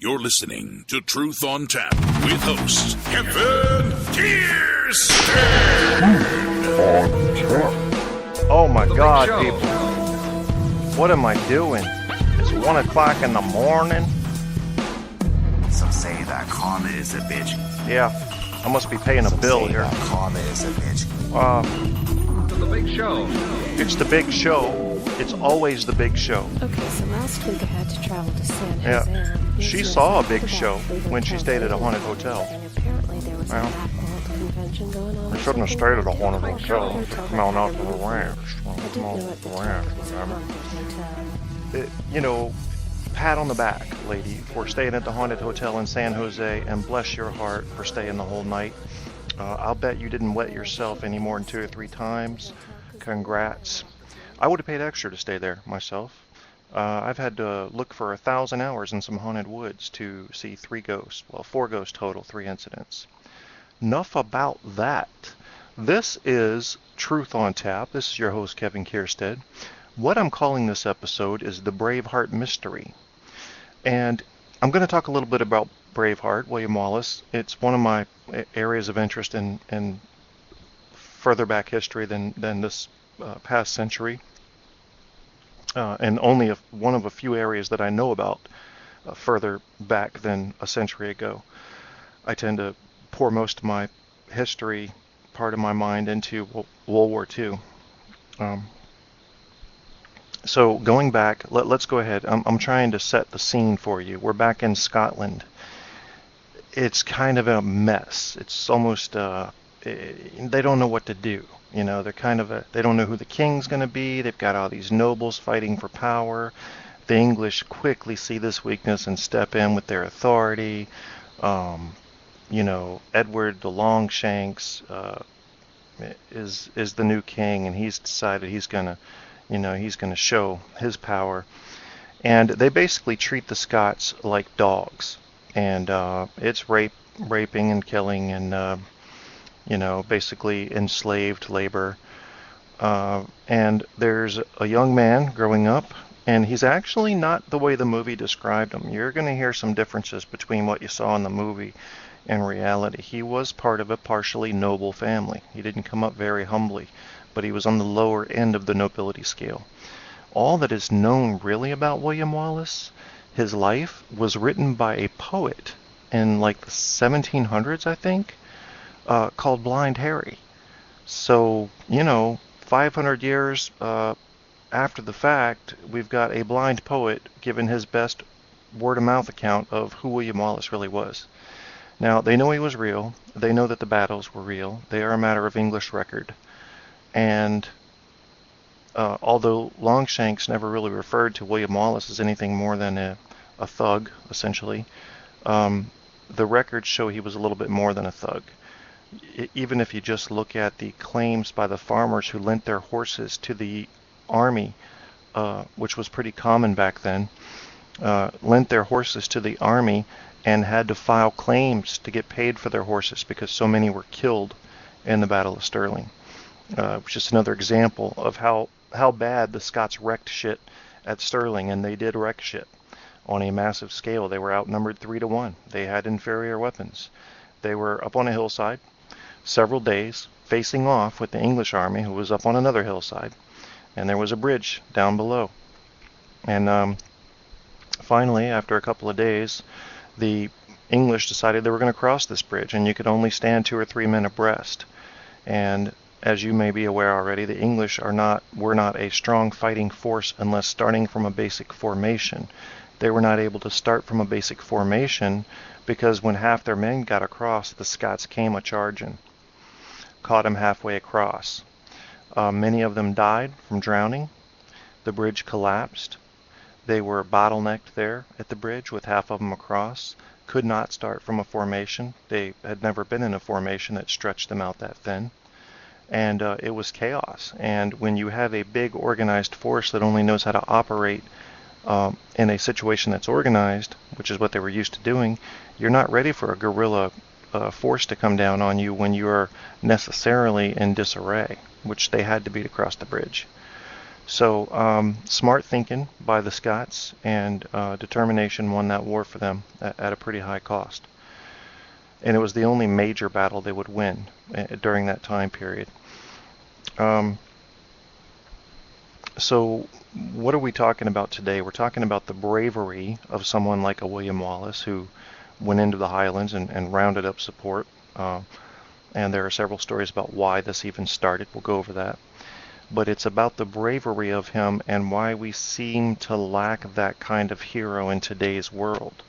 You're listening to Truth on Tap with host Kevin Kierstead. Oh my God, people. What am I doing? It's 1 o'clock in the morning. Some say that karma is a bitch. Yeah, I must be paying a bill here. That karma is a bitch. To the big show. It's the big show. It's always the big show. Okay, so last week I had to travel to San Jose. Yeah. She saw a big show when she stayed at a haunted hotel. And apparently there was Well, an Apple convention going on. I shouldn't have stayed at a haunted hotel. Come on out to the ranch. I didn't know at the time it was a haunted hotel. You know, pat on the back, lady, for staying at the haunted hotel in San Jose, and bless your heart for staying the whole night. I'll bet you didn't wet yourself any more than 2 or 3 times. Congrats. I would have paid extra to stay there myself. I've had to look for 1,000 hours in some haunted woods to see 3 ghosts. Well, 4 ghosts total, 3 incidents. Enough about that. This is Truth on Tap. This is your host, Kevin Kierstead. What I'm calling this episode is the Braveheart Mystery. And I'm going to talk a little bit about Braveheart, William Wallace. It's one of my areas of interest in further back history than this past century. And only one of a few areas that I know about further back than a century ago. I tend to pour most of my history part of my mind into World War II. So going back, let's go ahead. I'm trying to set the scene for you. We're back in Scotland. It's kind of a mess. It's almost, they don't know what to do. You know, they don't know who the king's going to be. They've got all these nobles fighting for power. The English quickly see this weakness and step in with their authority. You know, Edward the Longshanks is the new king, and he's decided he's going to show his power. And they basically treat the Scots like dogs. And it's raping and killing and basically enslaved labor. And there's a young man growing up, and he's actually not the way the movie described him. You're going to hear some differences between what you saw in the movie and reality. He was part of a partially noble family. He didn't come up very humbly, but he was on the lower end of the nobility scale. All that is known really about William Wallace, his life, was written by a poet in like the 1700s, I think, called Blind Harry. So, 500 years after the fact, we've got a blind poet giving his best word-of-mouth account of who William Wallace really was. Now, they know he was real. They know that the battles were real. They are a matter of English record. And although Longshanks never really referred to William Wallace as anything more than a thug, essentially, the records show he was a little bit more than a thug. Even if you just look at the claims by the farmers who lent their horses to the army, which was pretty common back then, lent their horses to the army and had to file claims to get paid for their horses because so many were killed in the Battle of Stirling. Which is another example of how bad the Scots wrecked shit at Stirling, and they did wreck shit on a massive scale. They were outnumbered 3-1. They had inferior weapons. They were up on a hillside several days, facing off with the English army, who was up on another hillside, and there was a bridge down below. And finally, after a couple of days, the English decided they were going to cross this bridge, and you could only stand 2 or 3 men abreast. And as you may be aware already, the English were not a strong fighting force unless starting from a basic formation. They were not able to start from a basic formation because when half their men got across, the Scots came a-charging, caught them halfway across. Many of them died from drowning. The bridge collapsed. They were bottlenecked there at the bridge with half of them across, could not start from a formation. They had never been in a formation that stretched them out that thin. And it was chaos. And when you have a big organized force that only knows how to operate in a situation that's organized, which is what they were used to doing, you're not ready for a guerrilla force to come down on you when you're necessarily in disarray, which they had to be to cross the bridge. So smart thinking by the Scots and determination won that war for them at a pretty high cost. And it was the only major battle they would win during that time period. So what are we talking about today? We're talking about the bravery of someone like a William Wallace who went into the Highlands and rounded up support. And there are several stories about why this even started. We'll go over that. But it's about the bravery of him and why we seem to lack that kind of hero in today's world.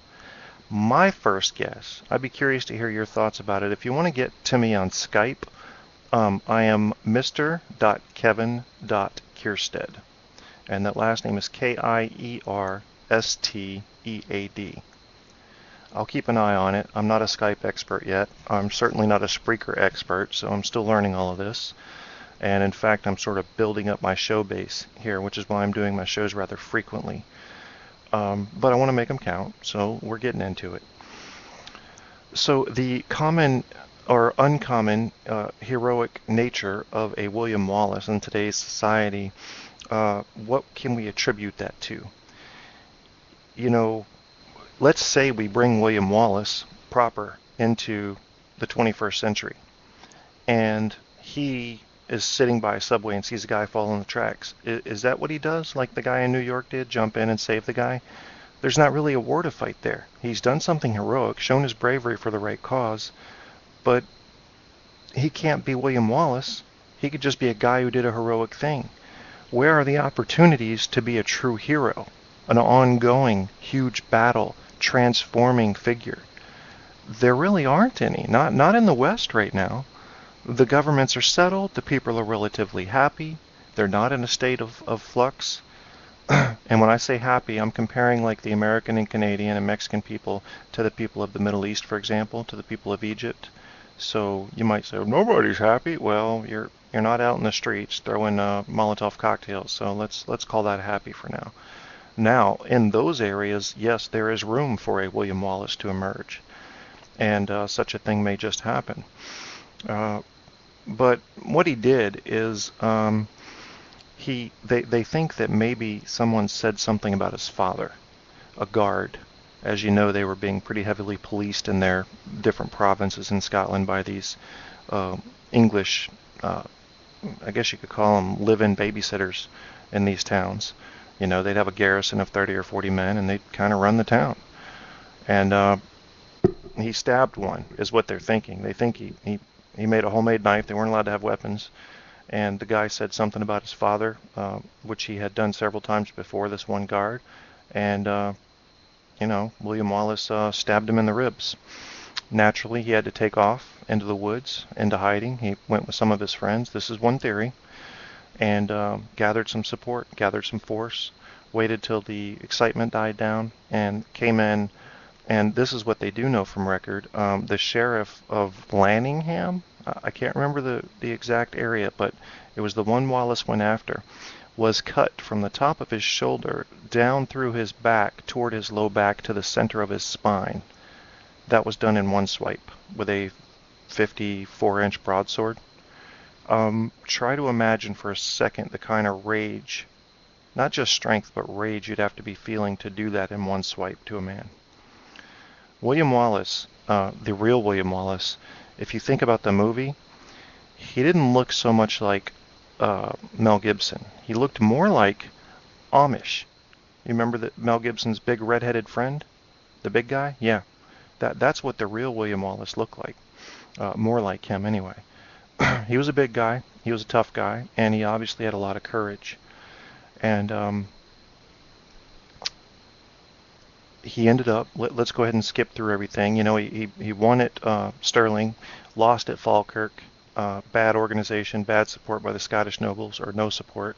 My first guess, I'd be curious to hear your thoughts about it. If you want to get to me on Skype, I am mr.kevin.kierstead. And that last name is Kierstead. I'll keep an eye on it. I'm not a Skype expert yet. I'm certainly not a Spreaker expert, so I'm still learning all of this. And in fact, I'm sort of building up my show base here, which is why I'm doing my shows rather frequently. But I want to make them count, so we're getting into it. So the common or uncommon heroic nature of a William Wallace in today's society, what can we attribute that to? You know, let's say we bring William Wallace proper into the 21st century, and he is sitting by a subway and sees a guy fall on the tracks. Is that what he does, like the guy in New York did, jump in and save the guy? There's not really a war to fight there. He's done something heroic, shown his bravery for the right cause, but he can't be William Wallace. He could just be a guy who did a heroic thing. Where are the opportunities to be a true hero, an ongoing, huge battle, transforming figure? There really aren't any, not in the West right now. The governments are settled, the people are relatively happy, they're not in a state of flux. And when I say happy, I'm comparing like the American and Canadian and Mexican people to the people of the Middle East, for example, to the people of Egypt. So you might say, nobody's happy. Well, you're not out in the streets throwing Molotov cocktails, so let's call that happy for now. Now, in those areas, yes, there is room for a William Wallace to emerge, and such a thing may just happen. But what he did is they think that maybe someone said something about his father, a guard. As you know, they were being pretty heavily policed in their different provinces in Scotland by these English, I guess you could call them live-in babysitters in these towns. You know, they'd have a garrison of 30 or 40 men, and they'd kind of run the town. And he stabbed one, is what they're thinking. They think he made a homemade knife. They weren't allowed to have weapons. And the guy said something about his father, which he had done several times before, this one guard. And, William Wallace stabbed him in the ribs. Naturally, he had to take off into the woods, into hiding. He went with some of his friends. This is one theory. And gathered some support, gathered some force, waited till the excitement died down, and came in. And this is what they do know from record. The sheriff of Lanningham, I can't remember the exact area, but it was the one Wallace went after, was cut from the top of his shoulder down through his back toward his low back to the center of his spine. That was done in one swipe with a 54-inch broadsword. Try to imagine for a second the kind of rage, not just strength, but rage you'd have to be feeling to do that in one swipe to a man. William Wallace, the real William Wallace, if you think about the movie, he didn't look so much like Mel Gibson. He looked more like Amish. You remember Mel Gibson's big red-headed friend? The big guy? Yeah. That's what the real William Wallace looked like. More like him, anyway. He was a big guy. He was a tough guy. And he obviously had a lot of courage. And he ended up, let's go ahead and skip through everything. You know, he won at Stirling, lost at Falkirk, bad organization, bad support by the Scottish nobles, or no support.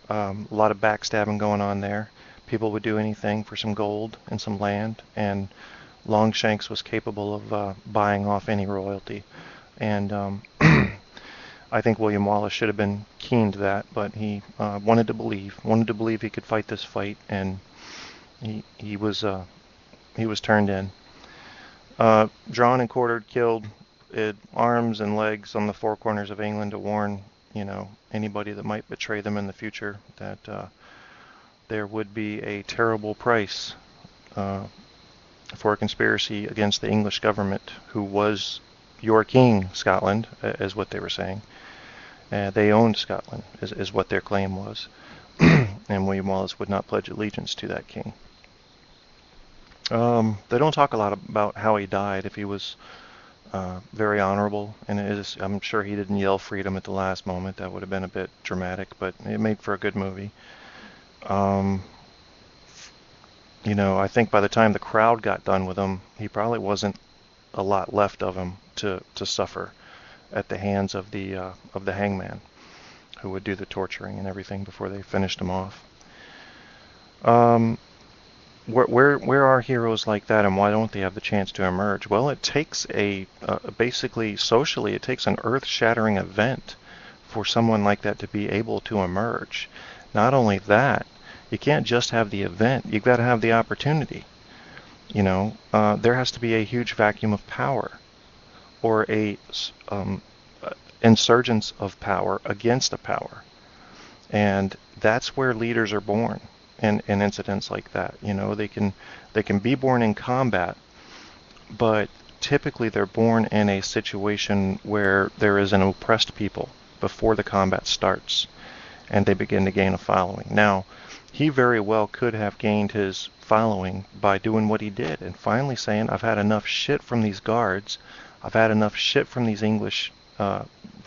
A lot of backstabbing going on there. People would do anything for some gold and some land, and Longshanks was capable of buying off any royalty. And I think William Wallace should have been keen to that, but he wanted to believe he could fight this fight, and he was turned in. Drawn and quartered, killed, arms and legs on the four corners of England to warn anybody that might betray them in the future, that there would be a terrible price for a conspiracy against the English government, who was your king, Scotland, is what they were saying. They owned Scotland, is what their claim was. And William Wallace would not pledge allegiance to that king. They don't talk a lot about how he died, if he was very honorable, and I'm sure he didn't yell freedom at the last moment. That would have been a bit dramatic, but it made for a good movie. I think by the time the crowd got done with him, he probably wasn't a lot left of him to suffer at the hands of the hangman, who would do the torturing and everything before they finished him off. Where are heroes like that, and why don't they have the chance to emerge? Well, it takes basically socially, it takes an earth-shattering event for someone like that to be able to emerge. Not only that, you can't just have the event, you've got to have the opportunity. There has to be a huge vacuum of power, or a insurgence of power against a power. And that's where leaders are born in incidents like that. They can be born in combat, but typically they're born in a situation where there is an oppressed people before the combat starts, and they begin to gain a following. Now, he very well could have gained his following by doing what he did and finally saying, I've had enough shit from these guards, I've had enough shit from these English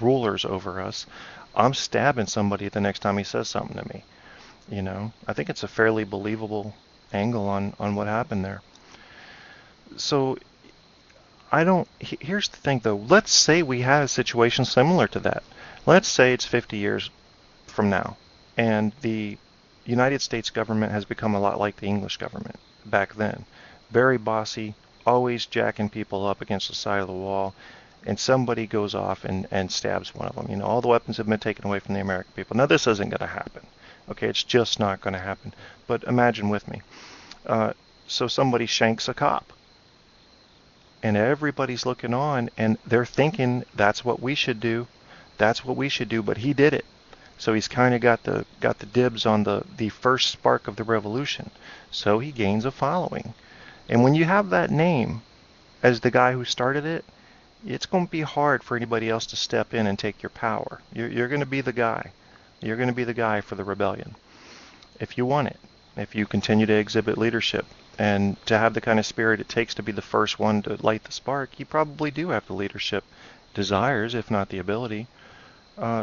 rulers over us, I'm stabbing somebody the next time he says something to me. I think it's a fairly believable angle on what happened there. So here's the thing though, let's say we had a situation similar to that. Let's say it's 50 years from now, and the United States government has become a lot like the English government back then. Very bossy, always jacking people up against the side of the wall, and somebody goes off and stabs one of them. All the weapons have been taken away from the American people. Now, this isn't going to happen. Okay, it's just not going to happen. But imagine with me. So somebody shanks a cop, and everybody's looking on, and they're thinking that's what we should do. That's what we should do, but he did it. So he's kind of got the dibs on the first spark of the revolution. So he gains a following. And when you have that name as the guy who started it, it's going to be hard for anybody else to step in and take your power. You're going to be the guy. You're going to be the guy for the rebellion, if you want it, if you continue to exhibit leadership. And to have the kind of spirit it takes to be the first one to light the spark, you probably do have the leadership desires, if not the ability.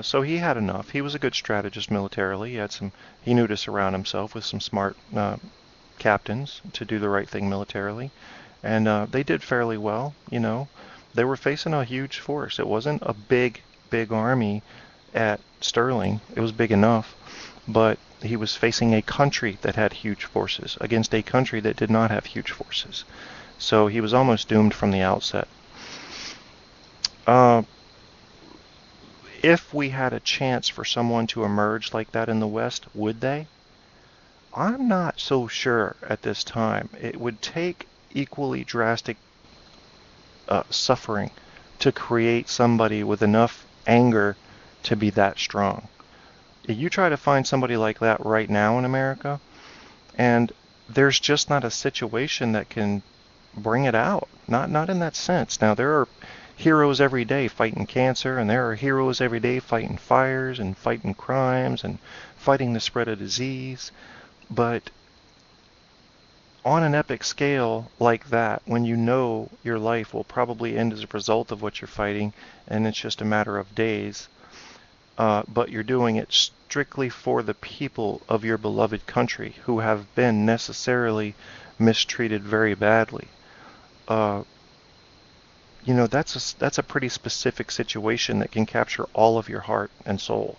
So he had enough. He was a good strategist militarily. He knew to surround himself with some smart captains to do the right thing militarily. And they did fairly well. They were facing a huge force. It wasn't a big army at Stirling. It was big enough, but he was facing a country that had huge forces against a country that did not have huge forces. So he was almost doomed from the outset. If we had a chance for someone to emerge like that in the West, would they? I'm not so sure at this time. It would take equally drastic suffering to create somebody with enough anger to be that strong. You try to find somebody like that right now in America, and there's just not a situation that can bring it out. Not in that sense. Now, there are heroes every day fighting cancer, and there are heroes every day fighting fires and fighting crimes and fighting the spread of disease. But on an epic scale like that, when you know your life will probably end as a result of what you're fighting, and it's just a matter of days, but you're doing it strictly for the people of your beloved country who have been necessarily mistreated very badly, that's a pretty specific situation that can capture all of your heart and soul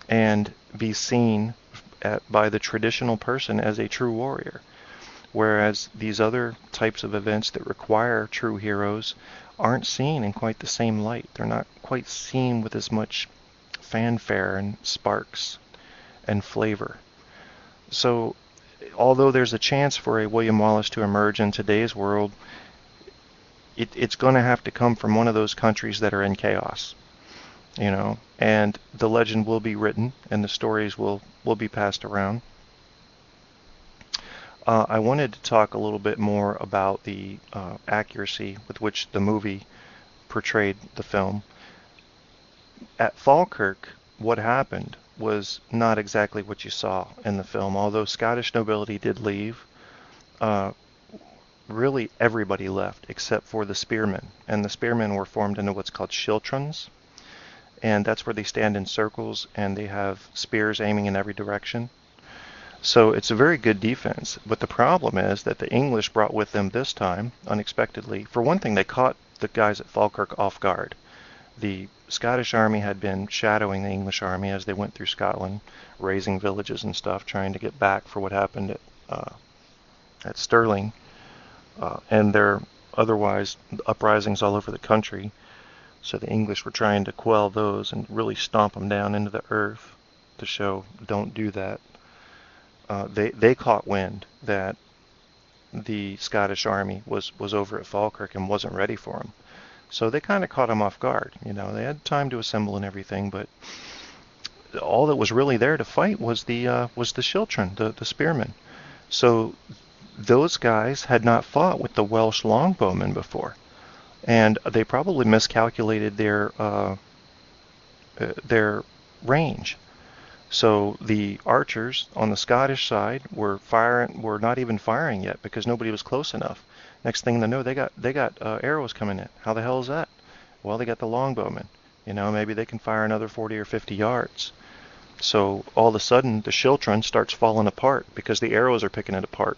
and be seen by the traditional person as a true warrior. Whereas these other types of events that require true heroes aren't seen in quite the same light. They're not quite seen with as much fanfare and sparks and flavor. So although there's a chance for a William Wallace to emerge in today's world, it's going to have to come from one of those countries that are in chaos. and the legend will be written and the stories will be passed around. I wanted to talk a little bit more about the accuracy with which the movie portrayed the film. At Falkirk, what happened was not exactly what you saw in the film. Although Scottish nobility did leave, uh, really everybody left except for the spearmen. And the spearmen were formed into what's called schiltrons. And that's where they stand in circles and they have spears aiming in every direction. So it's a very good defense. But the problem is that the English brought with them this time, unexpectedly. For one thing, they caught the guys at Falkirk off guard. The Scottish army had been shadowing the English army as they went through Scotland, razing villages and stuff, trying to get back for what happened at Stirling. And there are otherwise uprisings all over the country. So the English were trying to quell those and really stomp them down into the earth to show, don't do that. They caught wind that the Scottish army was over at Falkirk and wasn't ready for them. So they kind of caught them off guard. They had time to assemble and everything, but all that was really there to fight was the schiltron, the spearmen. So those guys had not fought with the Welsh longbowmen before, and they probably miscalculated their range. So the archers on the Scottish side were not even firing yet because nobody was close enough. Next thing they know, they got arrows coming in. How the hell is that? Well, they got the longbowmen. Maybe they can fire another 40 or 50 yards. So all of a sudden, the schiltron starts falling apart because the arrows are picking it apart.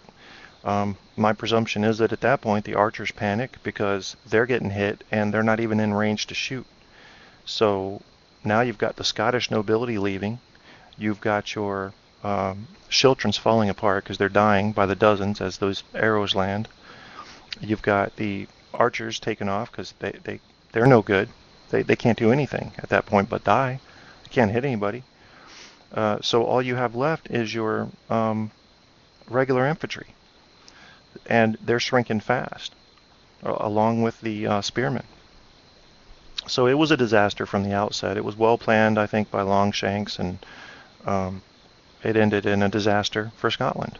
My presumption is that at that point, the archers panic because they're getting hit and they're not even in range to shoot. So now you've got the Scottish nobility leaving. You've got your schiltrons falling apart because they're dying by the dozens as those arrows land. You've got the archers taken off because they're no good. They can't do anything at that point but die. They can't hit anybody. So all you have left is your regular infantry. And they're shrinking fast, along with the spearmen. So it was a disaster from the outset. It was well planned, I think, by Longshanks, and it ended in a disaster for Scotland.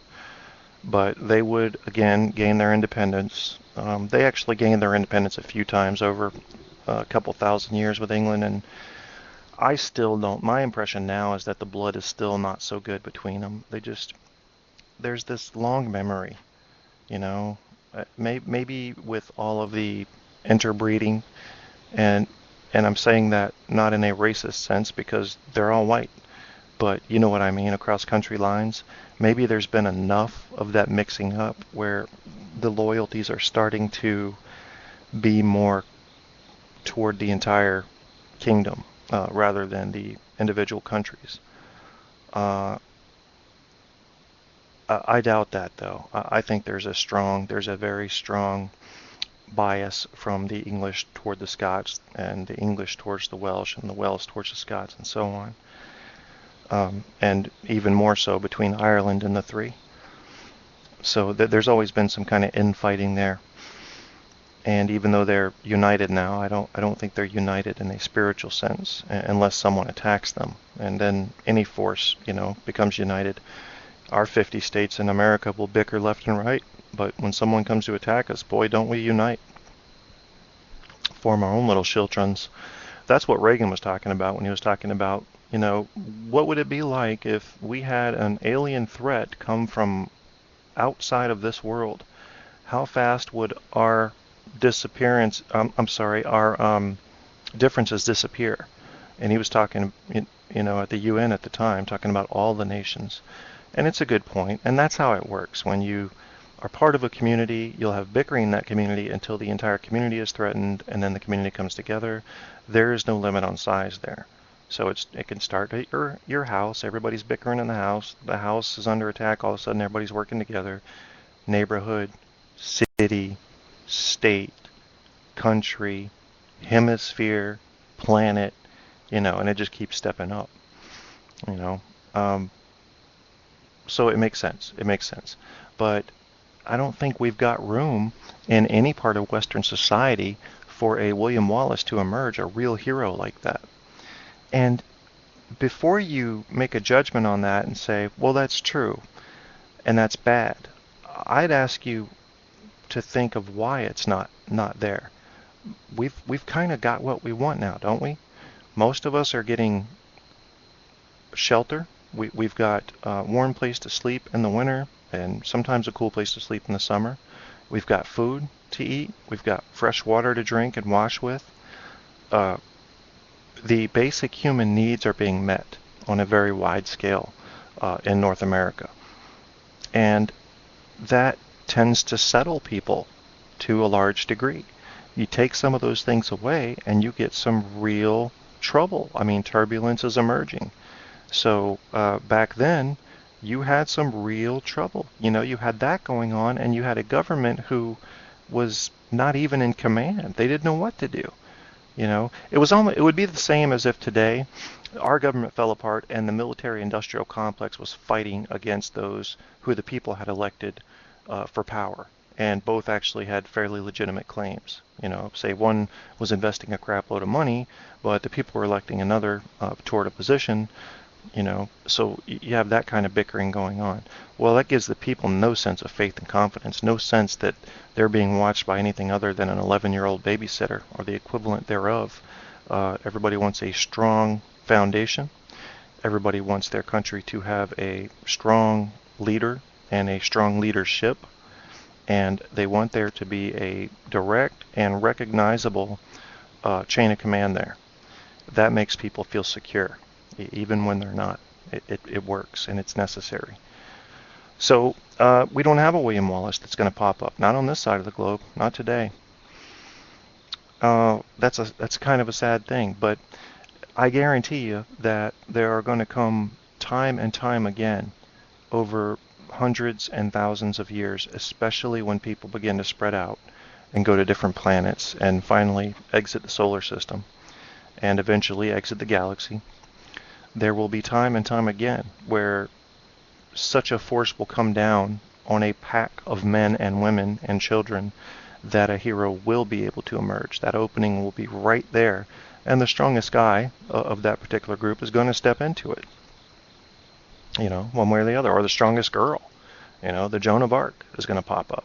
But they would, again, gain their independence. They actually gained their independence a few times over a couple thousand years with England, and I still don't. My impression now is that the blood is still not so good between them. There's this long memory, maybe with all of the interbreeding, and I'm saying that not in a racist sense because they're all white. But you know what I mean, across country lines. Maybe there's been enough of that mixing up where the loyalties are starting to be more toward the entire kingdom rather than the individual countries. I doubt that, though. I think there's a very strong bias from the English toward the Scots and the English towards the Welsh and the Welsh towards the Scots and so on. And even more so between Ireland and the three. So there's always been some kind of infighting there. And even though they're united now, I don't think they're united in a spiritual sense unless someone attacks them. And then any force, becomes united. Our 50 states in America will bicker left and right, but when someone comes to attack us, boy, don't we unite. Form our own little schiltrons. That's what Reagan was talking about when he was talking about, what would it be like if we had an alien threat come from outside of this world? How fast would our our differences disappear? And he was talking, at the UN at the time, talking about all the nations. And it's a good point, and that's how it works. When you are part of a community, you'll have bickering in that community until the entire community is threatened, and then the community comes together. There is no limit on size there. So it can start at your house. Everybody's bickering in the house. The house is under attack. All of a sudden, everybody's working together. Neighborhood, city, state, country, hemisphere, planet, and it just keeps stepping up. So it makes sense. It makes sense. But I don't think we've got room in any part of Western society for a William Wallace to emerge, a real hero like that. And before you make a judgment on that and say, well, that's true and that's bad, I'd ask you to think of why it's not there. We've kind of got what we want now, don't we? Most of us are getting shelter. We've got a warm place to sleep in the winter and sometimes a cool place to sleep in the summer. We've got food to eat. We've got fresh water to drink and wash with. The basic human needs are being met on a very wide scale in North America. And that tends to settle people to a large degree. You take some of those things away and you get some real trouble. I mean, turbulence is emerging. So back then, you had some real trouble. You know, you had that going on, and you had a government who was not even in command. They didn't know what to do. You know, it would be the same as if today our government fell apart and the military-industrial complex was fighting against those who the people had elected for power, and both actually had fairly legitimate claims. You know, say one was investing a crap load of money, but the people were electing another toward a position. You know, so you have that kind of bickering going on. Well, that gives the people no sense of faith and confidence, no sense that they're being watched by anything other than an 11-year-old babysitter or the equivalent thereof. Everybody wants a strong foundation. Everybody wants their country to have a strong leader and a strong leadership. And they want there to be a direct and recognizable chain of command there. That makes people feel secure. Even when they're not. It works, and it's necessary. So we don't have a William Wallace that's going to pop up. Not on this side of the globe. Not today. That's kind of a sad thing, but I guarantee you that there are going to come time and time again over hundreds and thousands of years, especially when people begin to spread out and go to different planets and finally exit the solar system and eventually exit the galaxy. There will be time and time again where such a force will come down on a pack of men and women and children that a hero will be able to emerge. That opening will be right there, and the strongest guy of that particular group is going to step into it. You know, one way or the other, or the strongest girl. You know, the Joan of Arc is going to pop up.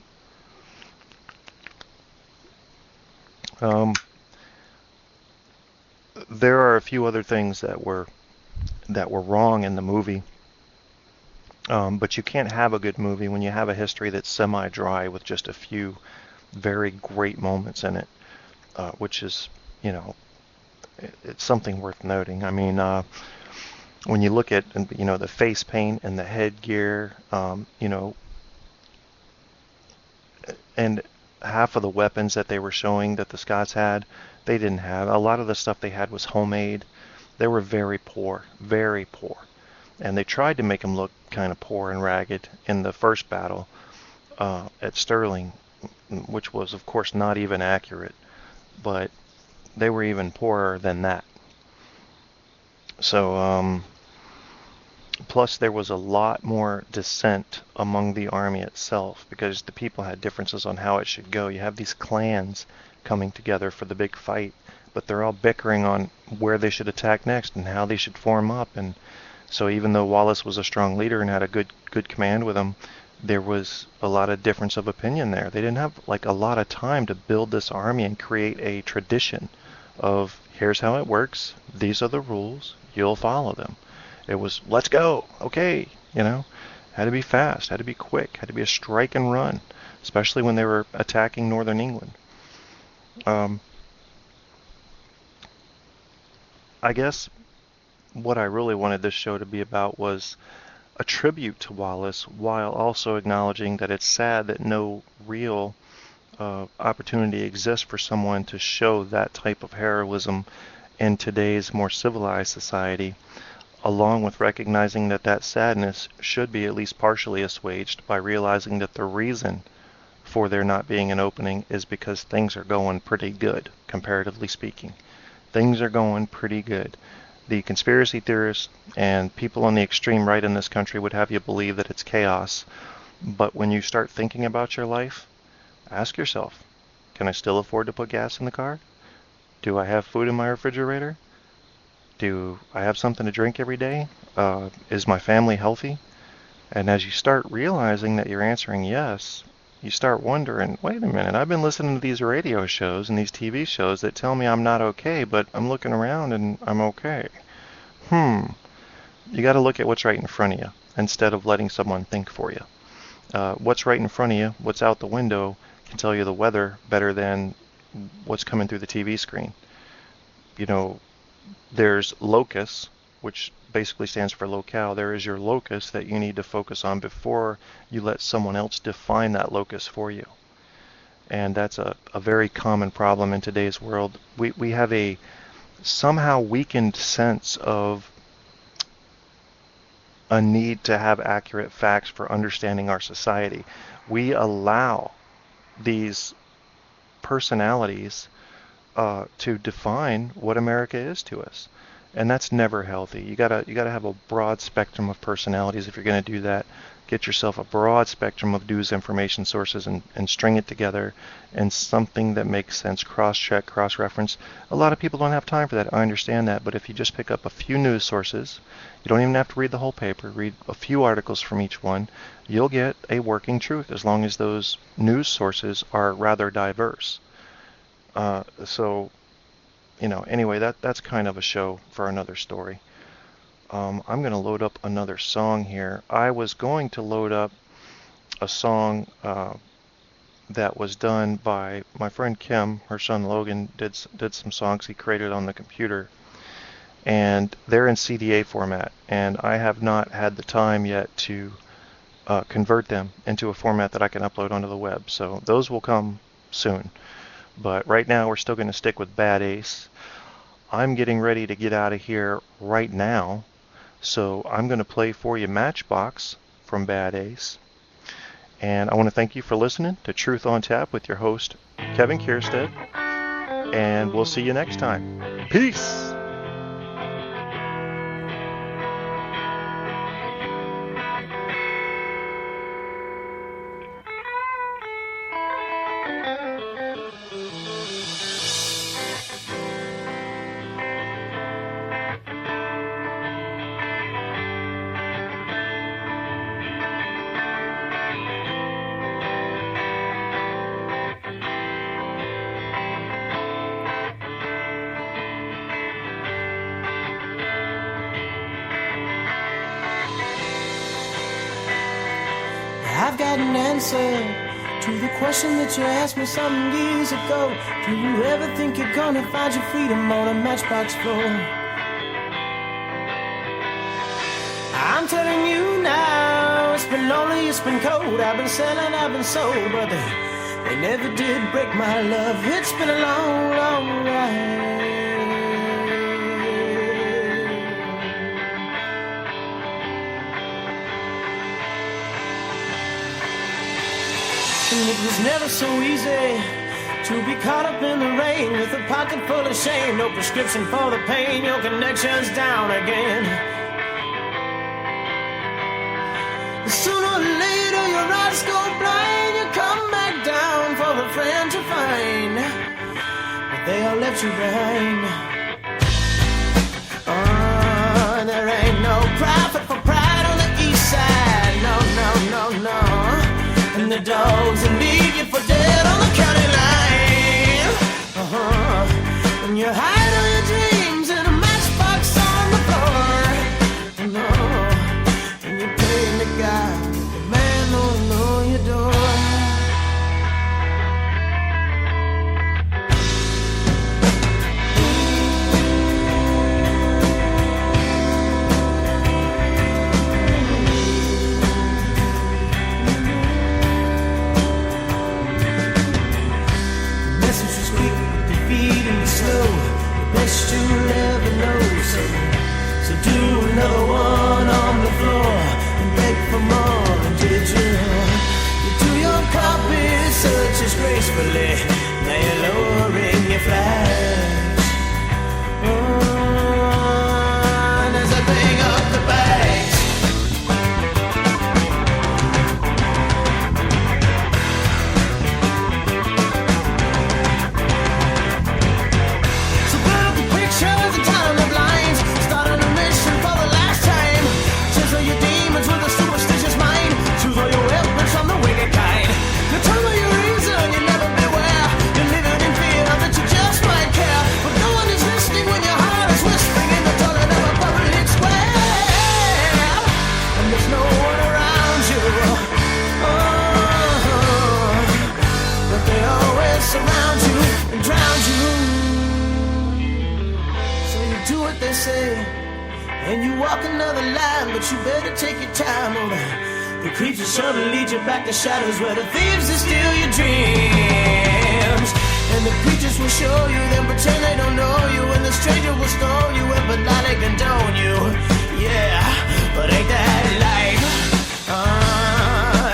There are a few other things that were wrong in the movie. But you can't have a good movie when you have a history that's semi-dry with just a few very great moments in it, which is, you know, it's something worth noting. I mean, when you look at, you know, the face paint and the headgear, you know, and half of the weapons that they were showing that the Scots had, they didn't have. A lot of the stuff they had was homemade. They were very poor, very poor. And they tried to make them look kind of poor and ragged in the first battle at Stirling, which was, of course, not even accurate. But they were even poorer than that. So, plus there was a lot more dissent among the army itself because the people had differences on how it should go. You have these clans coming together for the big fight, but they're all bickering on where they should attack next and how they should form up. And so even though Wallace was a strong leader and had a good command with him, there was a lot of difference of opinion there. They didn't have like a lot of time to build this army and create a tradition of here's how it works, these are the rules, you'll follow them. It was let's go, okay, you know, had to be fast, had to be quick, had to be a strike and run, especially when they were attacking northern England. I guess what I really wanted this show to be about was a tribute to Wallace, while also acknowledging that it's sad that no real opportunity exists for someone to show that type of heroism in today's more civilized society, along with recognizing that that sadness should be at least partially assuaged by realizing that the reason for there not being an opening is because things are going pretty good, comparatively speaking. Things are going pretty good. The conspiracy theorists and people on the extreme right in this country would have you believe that it's chaos. But when you start thinking about your life, ask yourself, can I still afford to put gas in the car? Do I have food in my refrigerator? Do I have something to drink every day? Is my family healthy? And as you start realizing that you're answering yes, you start wondering, wait a minute, I've been listening to these radio shows and these TV shows that tell me I'm not okay, but I'm looking around and I'm okay. You got to look at what's right in front of you instead of letting someone think for you. What's right in front of you, what's out the window, can tell you the weather better than what's coming through the TV screen. You know, there's locus, which basically stands for locale. There is your locus that you need to focus on before you let someone else define that locus for you. And that's a very common problem in today's world. We have a somehow weakened sense of a need to have accurate facts for understanding our society. We allow these personalities to define what America is to us. And that's never healthy. You gotta have a broad spectrum of personalities if you're gonna do that. Get yourself a broad spectrum of news information sources and string it together in something that makes sense. Cross-check, cross-reference. A lot of people don't have time for that. I understand that. But if you just pick up a few news sources, you don't even have to read the whole paper. Read a few articles from each one. You'll get a working truth as long as those news sources are rather diverse. Anyway, that's kind of a show for another story. I'm going to load up another song here. I was going to load up a song that was done by my friend Kim. Her son Logan did some songs he created on the computer. And they're in CDA format. And I have not had the time yet to convert them into a format that I can upload onto the web. So those will come soon. But right now we're still going to stick with Bad Ace. I'm getting ready to get out of here right now. So I'm going to play for you Matchbox from Bad Ace. And I want to thank you for listening to Truth on Tap with your host, Kevin Kierstead. And we'll see you next time. Peace! I've got an answer to the question that you asked me some years ago. Do you ever think you're gonna find your freedom on a matchbox floor? I'm telling you now, it's been lonely, it's been cold. I've been selling, I've been sold, but they never did break my love. It's been a long, long ride. And it was never so easy to be caught up in the rain with a pocket full of shame. No prescription for the pain, your connection's down again. Sooner or later your eyes go blind. You come back down for a friend to find, but they all left you behind. There ain't no profit for pride on the east side. No, no, no, no. And the dogs that leave you for dead on the county line. And you hide all your dreams in a matchbox on the floor. No, and you're praying to God the man don't know your door. Best you'll ever know. So do another one on the floor and beg for more. And did you do your copy searches gracefully? Now you're lowering your flags. And as I bring up the bags, pictures and time the blinds. they say. And you walk another line, but you better take your time, alright. The creeps will surely lead you back to shadows where the thieves will steal your dreams. And the preachers will show you, then pretend they don't know you. And the stranger will stone you and politely condone you. Yeah, but ain't that life?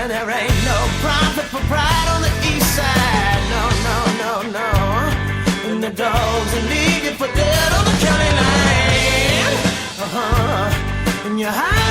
There ain't no profit for pride on the east side. No, no, no, no. And the dogs will leave you for dead on the county line. And you're high